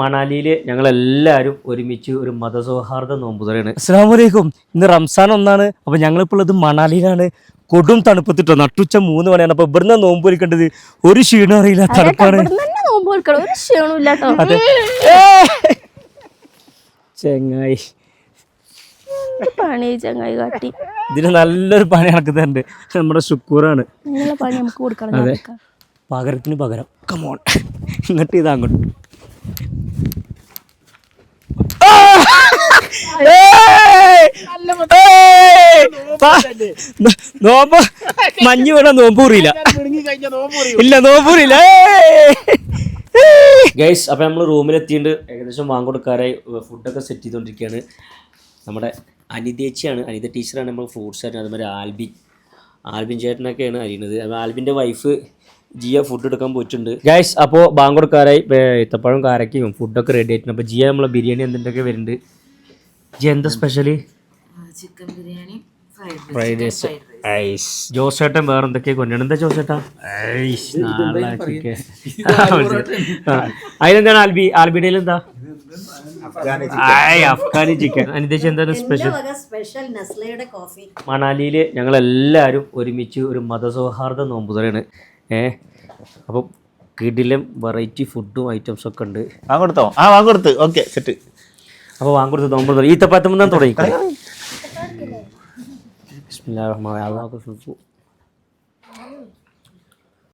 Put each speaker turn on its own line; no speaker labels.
മണാലിയിൽ ഞങ്ങളെല്ലാവരും ഒരുമിച്ച് ഒരു മതസൗഹാർദ്ദ നോമ്പുതുറയാണ്.
അസ്സലാമു അലൈക്കും. ഇന്ന് റംസാൻ ഒന്നാണ്. അപ്പോൾ ഞങ്ങളിപ്പോൾ ഉള്ളത് മണാലിയിലാണ്. കൊടും തണുപ്പത്തിട്ടോ നട്ടുച്ച 3 മണിയാണ്. അപ്പോൾ ഇവിടുന്ന് നോമ്പ് വലിക്കേണ്ടത് ഒരു ക്ഷീണം അറിയില്ല, തണുപ്പാണ്. അതെ ചെങ്ങായി
കാട്ടി
ഇതിന് നല്ലൊരു പണി നടക്കുന്നുണ്ട്. നമ്മുടെ ശുക്കൂറാണ്. അതെ, പകരത്തിന് പകരം. കമോൺ, ഇങ്ങോട്ട് ഇതാ അങ്ങോട്ട്. നോമ്പ് മഞ്ഞ് വീണ നോമ്പ് കൂറിയില്ല. ഇല്ല, നോമ്പ് കൂറിയില്ല.
ഗൈസ്, അപ്പോൾ നമ്മൾ റൂമിലെത്തിയിട്ട് ഏകദേശം വാങ്ങിക്കൊടുക്കാറായി. ഫുഡൊക്കെ സെറ്റ് ചെയ്തുകൊണ്ടിരിക്കുകയാണ്. നമ്മുടെ അനിതേച്ചിയാണ്, അനിത ടീച്ചറാണ് നമ്മൾ ഫ്രൂട്ട്സ് ആയിരുന്നു. അതുമാതിരി ആൽബിൻ ചേട്ടനൊക്കെയാണ് അറിയുന്നത്. ആൽബിൻ്റെ വൈഫ് ജിയ ഫുഡ് എടുക്കാൻ പോയിട്ടുണ്ട്. ഗൈസ്, അപ്പോൾ ബാങ്കൊടുക്കാരായി. ഇത്തപ്പഴം കാരക്കയും ഫുഡൊക്കെ റെഡി ആയിട്ടുണ്ട്. അപ്പോൾ ജിയ നമ്മളെ ബിരിയാണി എന്തിൻ്റെയൊക്കെ വരുന്നുണ്ട്. ജിയ എന്താ special?
Chicken biryani,
fried rice. Ice ജോസേട്ടൻ വേറെ എന്തൊക്കെയാ കൊണ്ടുവരണം. എന്താ ജോസേട്ടാ? അതിലെന്താണ് ആൽബിഡയിൽ എന്താ? അഫ്ഗാനി ചിക്കൻ. അനിതേശ് എന്താണ് സ്പെഷ്യൽ? മണാലിയിൽ ഞങ്ങളെല്ലാവരും ഒരുമിച്ച് ഒരു മതസൗഹാർദ്ദ നോമ്പുതുറയാണ്. അപ്പം കിടിലം വെറൈറ്റി ഫുഡും ഐറ്റംസൊക്കെ ഉണ്ട്.
വാങ്ങിക്കൊടുത്ത് ഓക്കെ സെറ്റ്.
അപ്പോൾ വാങ്ങിക്കൊടുത്ത് നോമ്പുതുറ ഈത്തപ്പഴത്തുമ്പോൾ തുടങ്ങി.